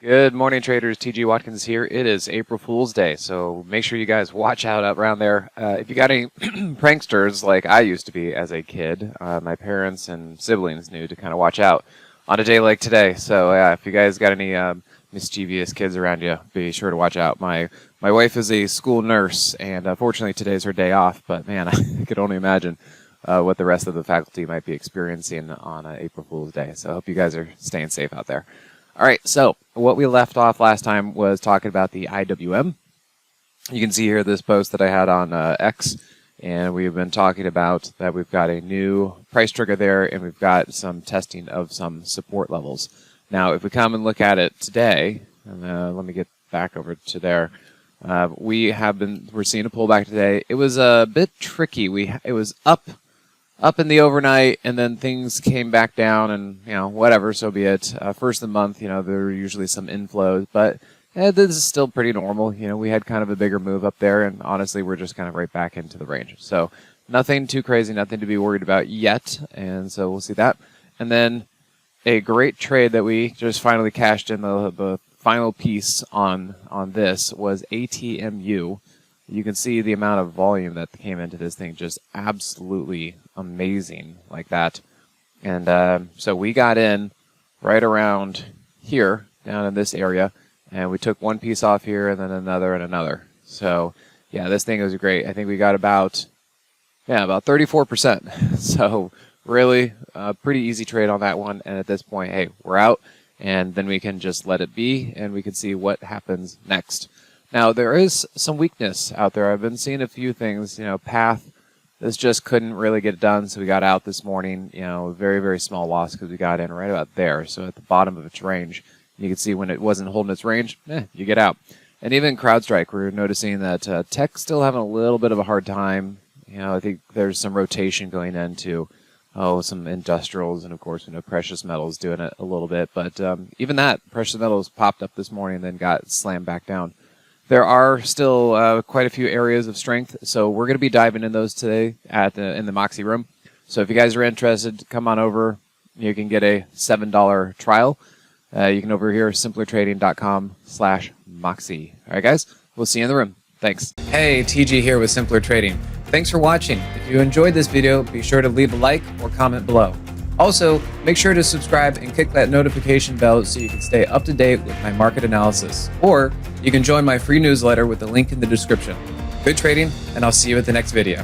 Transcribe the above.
Good morning, traders. TG Watkins here. It is April Fool's Day, so make sure you guys watch out up around there. If you got any pranksters like I used to be as a kid, my parents and siblings knew to kind of watch out on a day like today. So if you guys got any mischievous kids around you, be sure to watch out. My wife is a school nurse, and unfortunately today's her day off, but man, I could only imagine what the rest of the faculty might be experiencing on April Fool's Day. So I hope you guys are staying safe out there. All right, so what we left off last time was talking about the IWM. You can see here this post that I had on X, and we've been talking about that we've got a new price trigger there, and we've got some testing of some support levels. Now, if we come and look at it today, and let me get back over to there, we're seeing a pullback today. It was a bit tricky. It was up in the overnight, and then things came back down, and whatever, so be it. First of the month, there are usually some inflows, but this is still pretty normal. We had kind of a bigger move up there, and honestly, we're just kind of right back into the range. So nothing too crazy, nothing to be worried about yet, and so we'll see that. And then a great trade that we just finally cashed in, the final piece on this was ATMU. You can see the amount of volume that came into this thing, just absolutely amazing like that. And so we got in right around here, down in this area, and we took one piece off here and then another and another. So yeah, this thing was great. I think we got about 34%. So really pretty easy trade on that one. And at this point, hey, we're out, and then we can just let it be, and we can see what happens next. Now, there is some weakness out there. I've been seeing a few things. Path, this just couldn't really get it done, so we got out this morning. Very, very small loss because we got in right about there, so at the bottom of its range. You can see when it wasn't holding its range, you get out. And even CrowdStrike, we're noticing that tech's still having a little bit of a hard time. I think there's some rotation going into some industrials, and of course, precious metals doing it a little bit. But even that, precious metals popped up this morning and then got slammed back down. There are still quite a few areas of strength, so we're going to be diving in those today in the Moxie room. So if you guys are interested, come on over. You can get a $7 trial. You can over here, simplertrading.com/Moxie. All right, guys, we'll see you in the room. Thanks. Hey, TG here with Simpler Trading. Thanks for watching. If you enjoyed this video, be sure to leave a like or comment below. Also, make sure to subscribe and click that notification bell so you can stay up to date with my market analysis. Or you can join my free newsletter with the link in the description. Good trading, and I'll see you at the next video.